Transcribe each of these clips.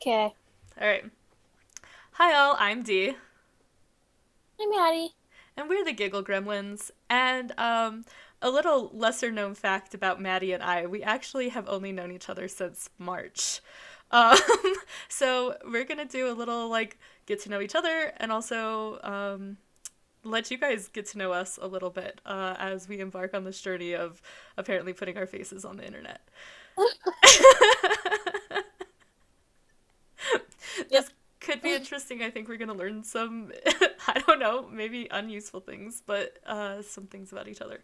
Okay. All right. Hi, all. I'm Dee, Hi, Maddie. and we're the Giggle Gremlins. And a little lesser known fact about Maddie and I, we actually have only known each other since March. Um, so we're gonna do a little get to know each other, and also let you guys get to know us a little bit as we embark on this journey of apparently putting our faces on the internet. Yep. This could be interesting. I think we're gonna learn some, I don't know, maybe unuseful things, but some things about each other.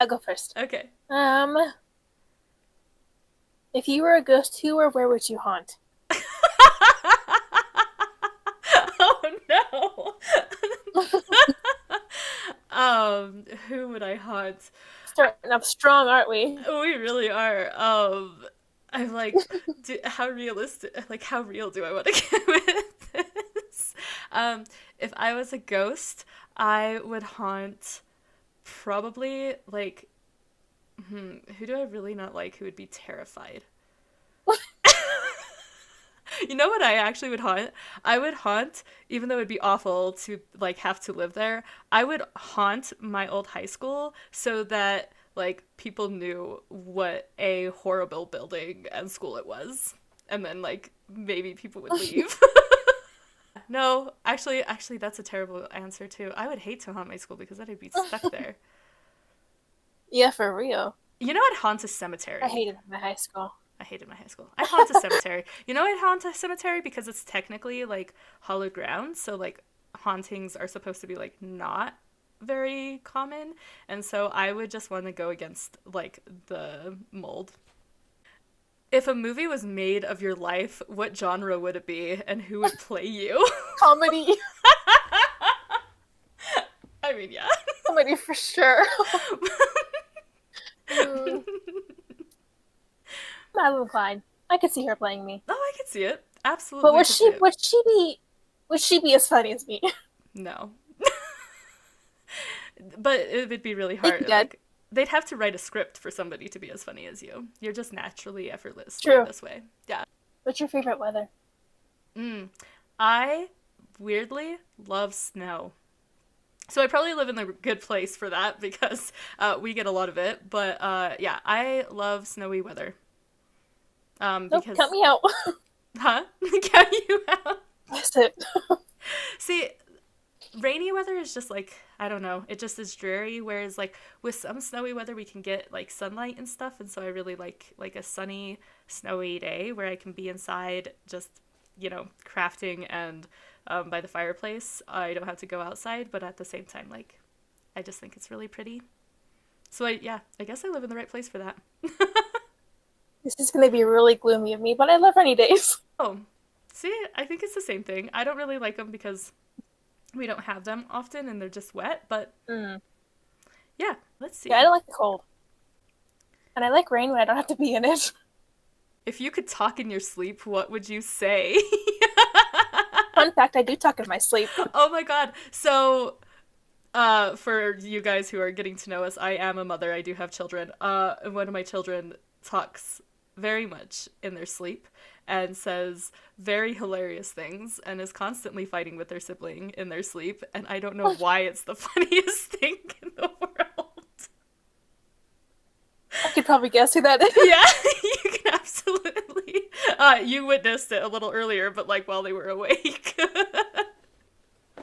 I'll go first. Okay. Um, if you were a ghost, who or where would you haunt? Oh no. Who would I haunt? Starting up strong, aren't we? We really are. I'm how realistic, how real do I want to get with this? Um, if I was a ghost, I would haunt probably who do I really not like who would be terrified? You know what I actually would haunt? I would haunt, even though it'd be awful to have to live there, I would haunt my old high school so that people knew what a horrible building and school it was. And then maybe people would leave. No, actually that's a terrible answer too. I would hate to haunt my school because then I'd be stuck there. Yeah, for real. You know, I'd haunt a I cemetery. hated my high school. I hated my high school. I'd haunt a cemetery. You know, I'd haunt a cemetery because it's technically hallowed ground. So hauntings are supposed to be not very common. And so I would just want to go against the mold. If a movie was made of your life, what genre would it be and who would play you? Comedy. I mean, yeah. Comedy for sure. mm, I'm fine. I could see her playing me. Oh, I could see it. But Absolutely could see it. would she be as funny as me? No. But it would be really They'd be hard. dead. They'd have to write a script for somebody to be as funny as you. You're just naturally effortlessly True. this way. Yeah. What's your favorite weather? Mm. I weirdly love snow. So I probably live in the good place for that because we get a lot of it. But yeah, I love snowy weather. Nope, Because cut me out. huh? Count you out. That's it. See, rainy weather is just I don't know, it just is dreary, whereas with some snowy weather we can get sunlight and stuff, and so I really like a sunny snowy day where I can be inside just crafting and by the fireplace. I don't have to go outside, but at the same time I just think it's really pretty. So I guess I live in the right place for that. This is gonna be really gloomy of me, but I love rainy days. Oh, see, I think it's the same thing. I don't really like them because we don't have them often and they're just wet, but Mm. yeah, let's Yeah, I see. don't like the cold. And I like rain when I don't have to be in it. If you could talk in your sleep, what would you say? Fun fact, I do talk in my sleep. Oh my god. So, for you guys who are getting to know us, I am a mother. I do have children. And one of my children talks very much in their sleep and says very hilarious things and is constantly fighting with their sibling in their sleep. And I don't know why it's the funniest thing in the world. I could probably guess who that is. Yeah, you can absolutely. You witnessed it a little earlier, but while they were awake.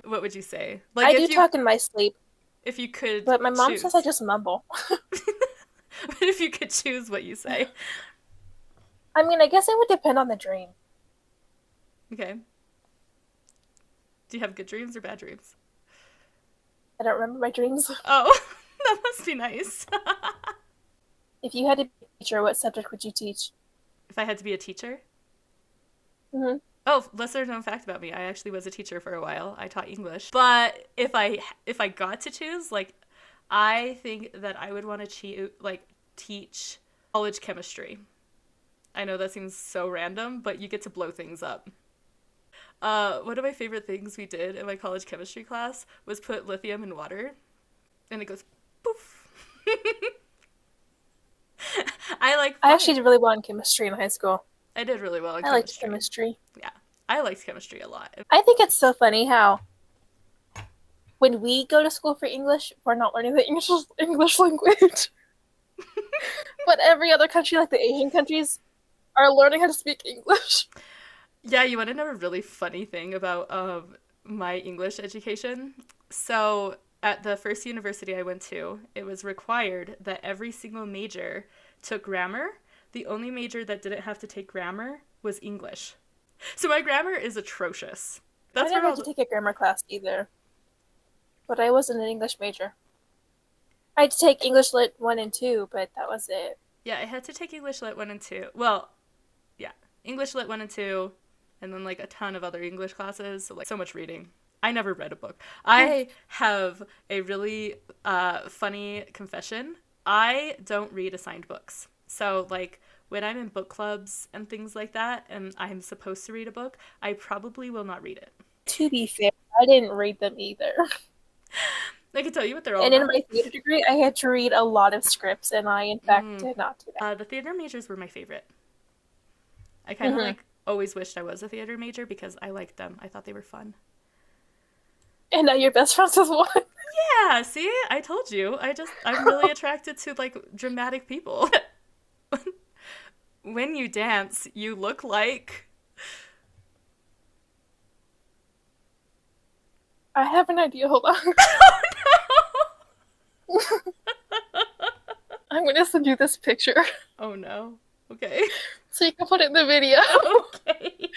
What would you say? I do talk in my sleep, If you could but my mom says I choose. just mumble. If you could choose what you say. I mean, I guess it would depend on the dream. Okay. Do you have good dreams or bad dreams? I don't remember my dreams. Oh, that must be nice. If you had to be a teacher, what subject would you teach? If I had to be a teacher? Mm-hmm. Oh, lesser known fact about me, I actually was a teacher for a while. I taught English. But if I got to choose, I think that I would want to teach college chemistry. I know that seems so random, but you get to blow things up. One of my favorite things we did in my college chemistry class was put lithium in water, and it goes poof. I like I fire. actually did really well in chemistry in high school. I did really well in I liked chemistry. chemistry. Yeah, I liked chemistry a lot. I think it's so funny how when we go to school for English, we're not learning the English language. But every other country, like the Asian countries, are learning how to speak English. Yeah, you want to know a really funny thing about my English education? So, at the first university I went to, it was required that every single major took grammar. The only major that didn't have to take grammar was English. So, my grammar is atrocious. I That's where never had all to the. take a grammar class either, but I wasn't an English major. I had to take English Lit 1 and 2, but that was it. Yeah, I had to take English Lit 1 and 2. Well, yeah, English Lit 1 and 2, and then like a ton of other English classes. So, like, so much reading. I never read a book. I have a really funny confession. I don't read assigned books. So, like, when I'm in book clubs and things like that, and I'm supposed to read a book, I probably will not read it. To be fair, I didn't read them either. I can tell you what they're all And in about. my theater degree, I had to read a lot of scripts, and I, in fact, Mm. did not do that. The theater majors were my favorite. I kind of Mm-hmm. like always wished I was a theater major because I liked them. I thought they were fun. And now your best friends with one. Yeah, see? I told you. I'm really attracted to like dramatic people. When you dance, you look like. I have an idea. Hold on. I'm going to send you this picture Oh no. Okay. so you can put it in the video Okay.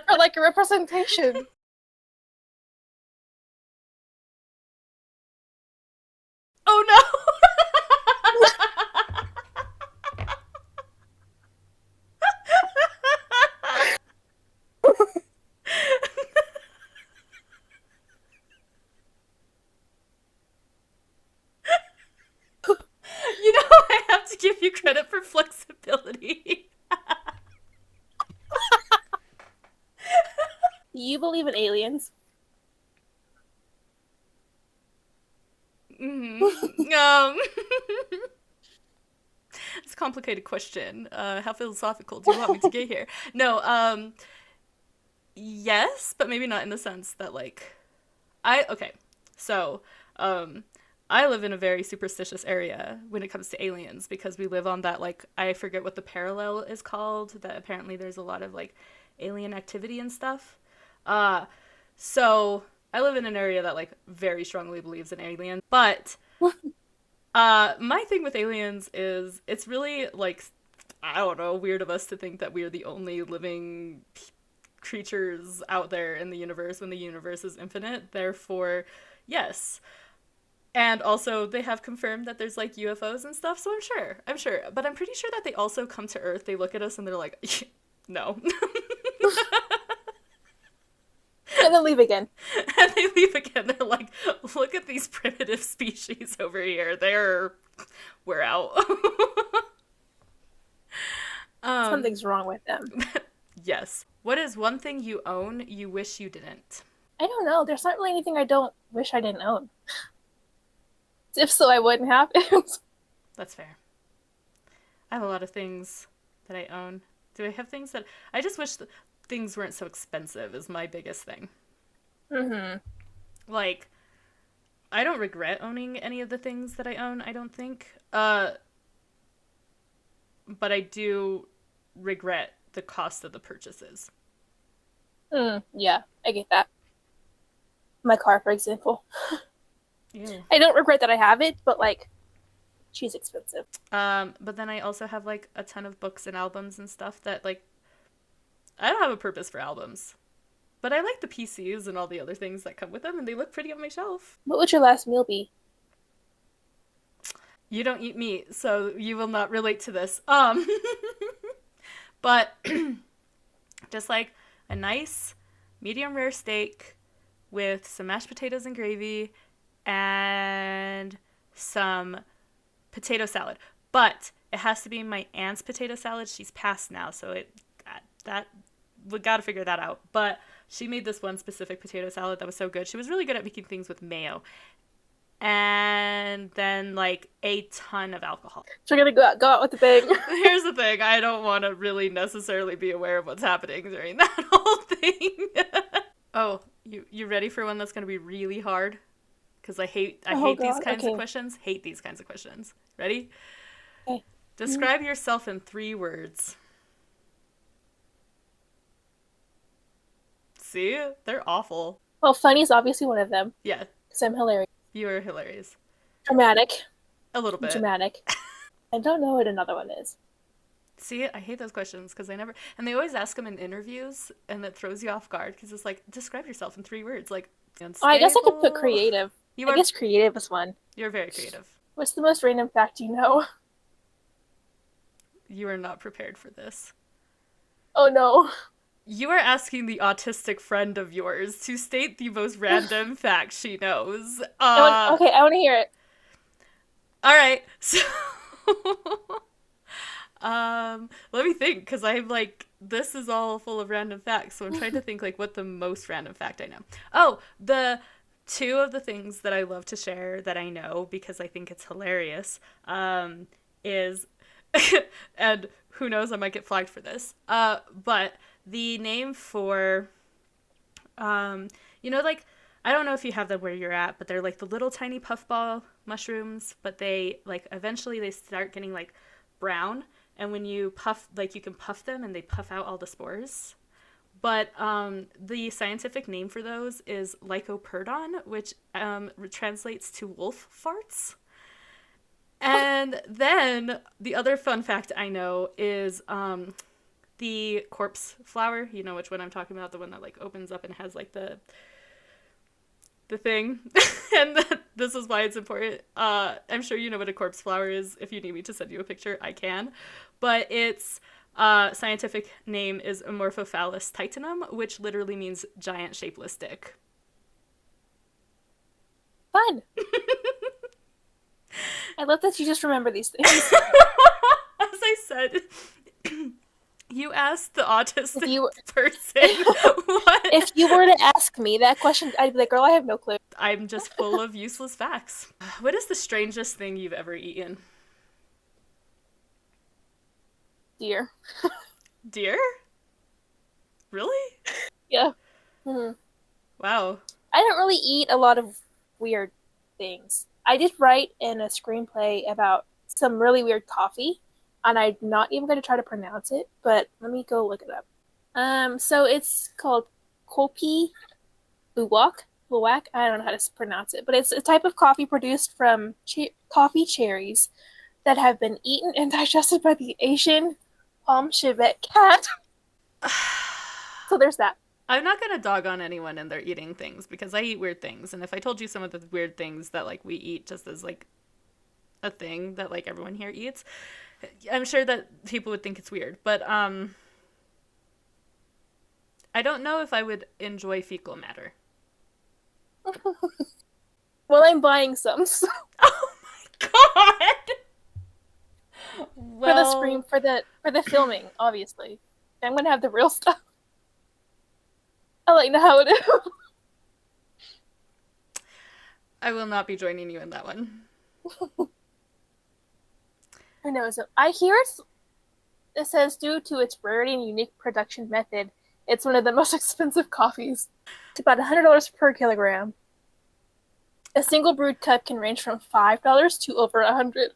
for like a representation. Oh no. You know, I have to give you credit for flexibility. Do you believe in aliens? Mm-hmm. It's a complicated question. How philosophical do you want me to get here? No, yes, but maybe not in the sense that like okay. So, um I live in a very superstitious area when it comes to aliens because we live on that like I forget what the parallel is called, that apparently there's a lot of like alien activity and stuff. Uh so I live in an area that like very strongly believes in aliens, but my thing with aliens is it's really like I don't know, weird of us to think that we're the only living creatures out there in the universe when the universe is infinite. Therefore, yes. And also, they have confirmed that there's like UFOs and stuff, so I'm sure. But I'm pretty sure that they also come to Earth, they look at us and they're like, no. And then leave again. And they leave again. They're like, look at these primitive species over here. We're out. um, Something's wrong with them. yes. What is one thing you own you wish you didn't? I don't know. There's not really anything I don't wish I didn't own. If so, I wouldn't have it. That's fair. I have a lot of things that I own. Do I have things that I just wish things weren't so expensive is my biggest thing. Mm-hmm. Like I don't regret owning any of the things that I own, I don't think. But I do regret the cost of the purchases. Yeah, I get that. My car, for example. Yeah. I don't regret that I have it, but like, she's expensive. But then I also have like a ton of books and albums and stuff that like I don't have a purpose for albums. But I like the PCs and all the other things that come with them and they look pretty on my shelf. What would your last meal be? You don't eat meat, so you will not relate to this. But just like a nice medium rare steak with some mashed potatoes and gravy and some potato salad. But it has to be my aunt's potato salad. She's passed now, so that we got to figure that out. But she made this one specific potato salad that was so good. She was really good at making things with mayo. and then like a ton of alcohol. So we're gonna go out with the bang. Here's the thing, I don't want to really necessarily be aware of what's happening during that whole thing. Oh, you ready for one that's gonna be really hard? Because I hate these kinds of questions. Hate these kinds of questions. Ready? Okay. Describe yourself in 3 words. See? They're awful. Well, funny is obviously one of them. Yeah. Because I'm hilarious. You are hilarious. Dramatic. A little bit. Dramatic. I don't know what another one is. See, I hate those questions because and they always ask them in interviews, and that throws you off guard because it's like, describe yourself in 3 words. Like, unstable. Oh, I guess I could put creative. I guess creative is one. You're very creative. What's the most random fact you know? You are not prepared for this. Oh no. You are asking the autistic friend of yours to state the most random fact she knows. Okay, I want to hear it. All right, so let me think, because I'm like, this is all full of random facts, so I'm trying to think like what the most random fact I know. Oh, the 2 of the things that I love to share that I know because I think it's hilarious is, and who knows, I might get flagged for this, but the name for, like, I don't know if you have them where you're at, but they're like the little tiny puffball mushrooms, but they like eventually they start getting like brown, and when you puff, like you can puff them and they puff out all the spores. But the scientific name for those is lycoperdon, which translates to wolf farts. And then the other fun fact I know is the corpse flower. You know which one I'm talking about, the one that like opens up and has like the thing. And this is why it's important. I'm sure you know what a corpse flower is. If you need me to send you a picture, I can. But its scientific name is Amorphophallus titanum, which literally means giant shapeless dick. Fun. I love that you just remember these things. As I said, you asked the autistic person what. If you were to ask me that question, I'd be like, girl, I have no clue. I'm just full of useless facts. What is the strangest thing you've ever eaten? Deer. Deer? Really? Yeah. Mm-hmm. Wow. I don't really eat a lot of weird things. I did write in a screenplay about some really weird coffee, and I'm not even going to try to pronounce it, but let me go look it up. So it's called Kopi Luwak. I don't know how to pronounce it, but it's a type of coffee produced from coffee cherries that have been eaten and digested by the Asian palm civet cat. So there's that. I'm not going to dog on anyone in their eating things because I eat weird things. And if I told you some of the weird things that like we eat just as like a thing that like everyone here eats, I'm sure that people would think it's weird. But I don't know if I would enjoy fecal matter. Well, I'm buying some. So. Oh my god! Well, for the filming, obviously. I'm gonna have the real stuff. I like to know how it is. I will not be joining you in that one. I know. So I hear it says due to its rarity and unique production method, it's one of the most expensive coffees. It's about $100 per kilogram. A single brewed cup can range from $5 to over $100.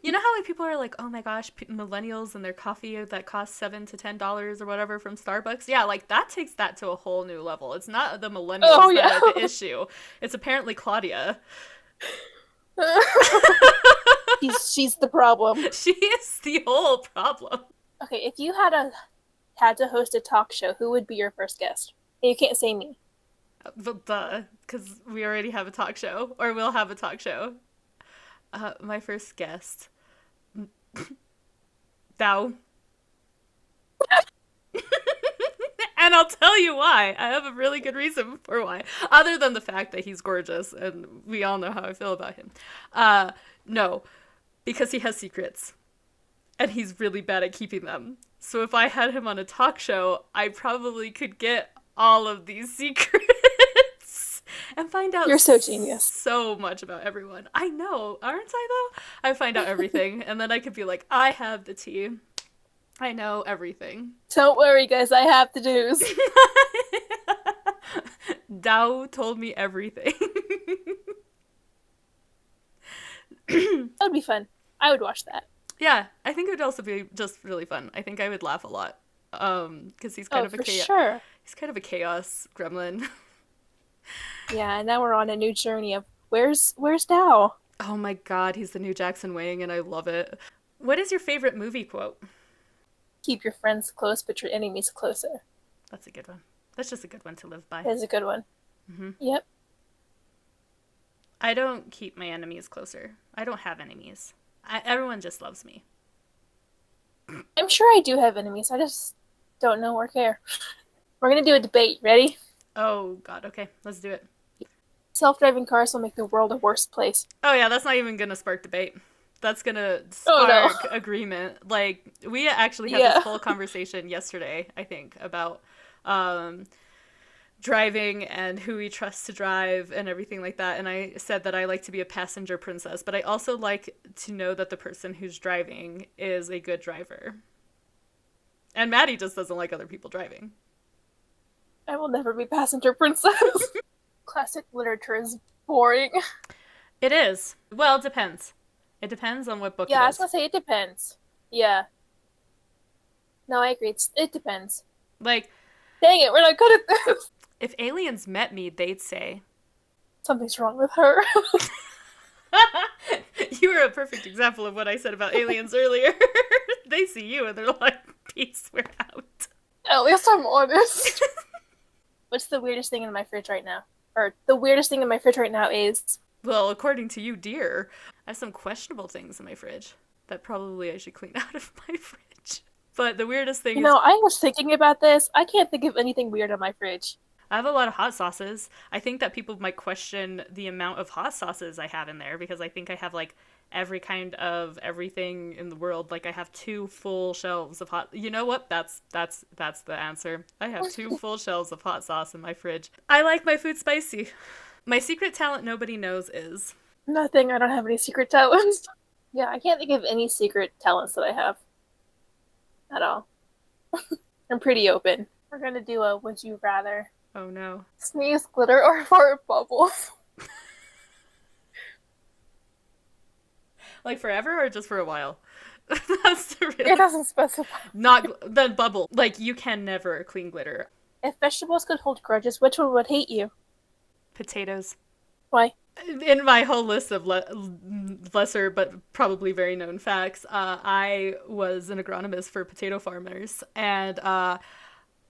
You know how like people are like, oh my gosh, millennials and their coffee that costs $7 to $10 or whatever from Starbucks. Yeah, like that takes that to a whole new level. It's not the millennials that are the issue. It's apparently Claudia. She's the problem. She is the whole problem. Okay, if you had to host a talk show, who would be your first guest? And you can't say me. But because we already have a talk show, or we'll have a talk show. My first guest. Thou. And I'll tell you why. I have a really good reason for why. Other than the fact that he's gorgeous, and we all know how I feel about him. No. Because he has secrets. And he's really bad at keeping them. So if I had him on a talk show, I probably could get all of these secrets. and find out You're so genius. so much about everyone. I know, aren't I though? I find out everything, and then I could be like, I have the tea. I know everything. Don't worry, guys. I have the news. Dao told me everything. That would be fun. I would watch that. Yeah, I think it would also be just really fun. I think I would laugh a lot. Because he's kind of sure. He's kind of a chaos gremlin. Yeah, and now we're on a new journey of where's Dao? Oh my god, he's the new Jackson Wang, and I love it. What is your favorite movie quote? Keep your friends close, but your enemies closer. That's a good one. That's just a good one to live by. That's a good one. Mm-hmm. Yep. I don't keep my enemies closer. I don't have enemies. Everyone just loves me. I'm sure I do have enemies. I just don't know or care. We're going to do a debate. Ready? Oh, God. Okay, let's do it. Self-driving cars will make the world a worse place. Oh, yeah, that's not even going to spark debate. That's going to spark agreement. Like, we actually had this whole conversation yesterday, I think, about driving and who we trust to drive and everything like that. And I said that I like to be a passenger princess, but I also like to know that the person who's driving is a good driver. And Maddie just doesn't like other people driving. I will never be passenger princess. Classic literature is boring. It is. Well, it depends. It depends on what book it is. Yeah, I was going to say it depends. Yeah. No, I agree. It depends. Like, dang it, we're not good at this. If aliens met me, they'd say, something's wrong with her. You were a perfect example of what I said about aliens earlier. They see you and they're like, peace, we're out. At least I'm honest. What's the weirdest thing in my fridge right now? Or the weirdest thing in my fridge right now is... Well, according to you, dear, I have some questionable things in my fridge that probably I should clean out of my fridge. But the weirdest thing is... I was thinking about this. I can't think of anything weird on my fridge. I have a lot of hot sauces. I think that people might question the amount of hot sauces I have in there because I think I have like every kind of everything in the world. Like I have 2 full shelves of hot. You know what? That's the answer. I have 2 full shelves of hot sauce in my fridge. I like my food spicy. My secret talent nobody knows is nothing. I don't have any secret talents. Yeah, I can't think of any secret talents that I have at all. I'm pretty open. We're gonna do a would you rather. Oh no. Sneeze, glitter, or fart bubbles. Like forever or just for a while? That's the real... It doesn't specify. Not the bubble. Like you can never clean glitter. If vegetables could hold grudges, which one would hate you? Potatoes. Why? In my whole list of lesser but probably very known facts, I was an agronomist for potato farmers, and I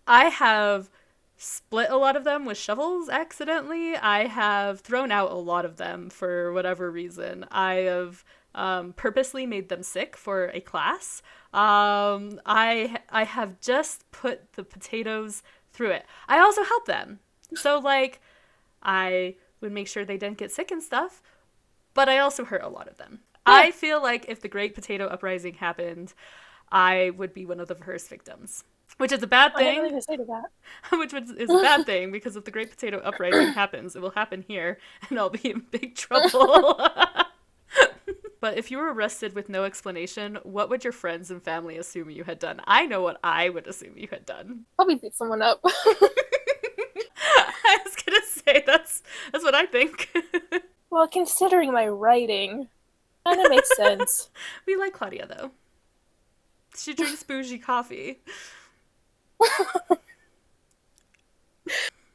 have split a lot of them with shovels accidentally. I have thrown out a lot of them for whatever reason. I have purposely made them sick for a class. I have just put the potatoes through it. I also help them. So like I would make sure they didn't get sick and stuff, but I also hurt a lot of them. Yeah. I feel like if the Great Potato Uprising happened, I would be one of the first victims. Which is a bad thing. I didn't even say to that. Which is a bad thing, because if the Great Potato Uprising happens, it will happen here, and I'll be in big trouble. But if you were arrested with no explanation, what would your friends and family assume you had done? I know what I would assume you had done. Probably beat someone up. I was gonna say, that's what I think. Well, considering my writing, kind of makes sense. We like Claudia, though. She drinks bougie coffee.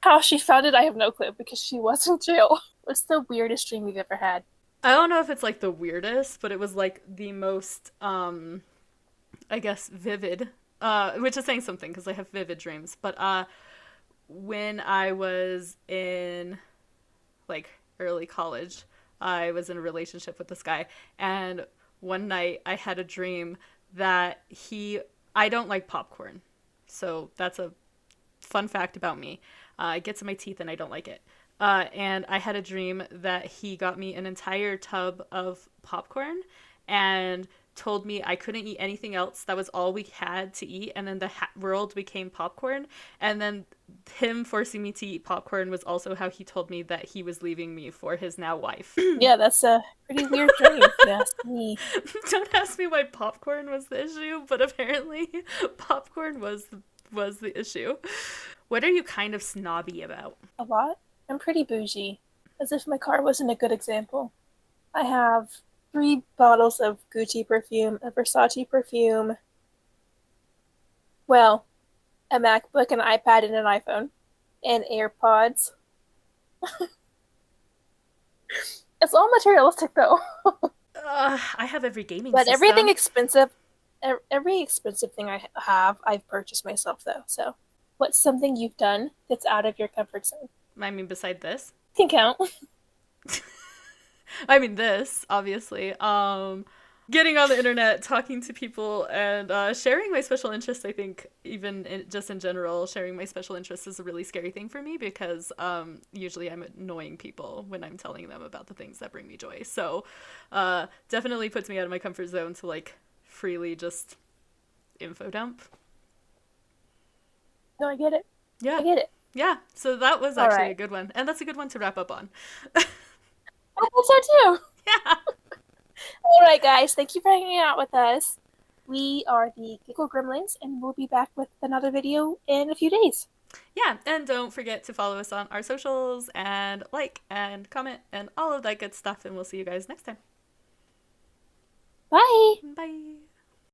How she found it, I have no clue, because she was in jail. What's the weirdest dream you've ever had? I don't know if it's like the weirdest, but it was like the most, I guess, vivid, which is saying something because I have vivid dreams. But when I was in like early college, I was in a relationship with this guy, and one night I had a dream that I don't like popcorn. So that's a fun fact about me. It gets in my teeth and I don't like it. And I had a dream that he got me an entire tub of popcorn and told me I couldn't eat anything else. That was all we had to eat. And then the world became popcorn. And then him forcing me to eat popcorn was also how he told me that he was leaving me for his now wife. Yeah, that's a pretty weird journey if you ask me. Don't ask me why popcorn was the issue, but apparently popcorn was the issue. What are you kind of snobby about? A lot. I'm pretty bougie. As if my car wasn't a good example. I have 3 bottles of Gucci perfume, a Versace perfume, well, a MacBook, an iPad, and an iPhone, and AirPods. It's all materialistic though. I have every gaming But system. everything expensive, every expensive thing I have, I've purchased myself though. So, what's something you've done that's out of your comfort zone? I mean, beside this. Can count. I mean, this, obviously. Getting on the internet, talking to people, and sharing my special interests. I think, even just in general, sharing my special interests is a really scary thing for me because usually I'm annoying people when I'm telling them about the things that bring me joy. So definitely puts me out of my comfort zone to like freely just info dump. No, I get it. Yeah. I get it. Yeah, so that was actually a good one. And that's a good one to wrap up on. I thought so too. Yeah. All right, guys. Thank you for hanging out with us. We are the Giggle Gremlins, and we'll be back with another video in a few days. Yeah, and don't forget to follow us on our socials and like and comment and all of that good stuff. And we'll see you guys next time. Bye. Bye.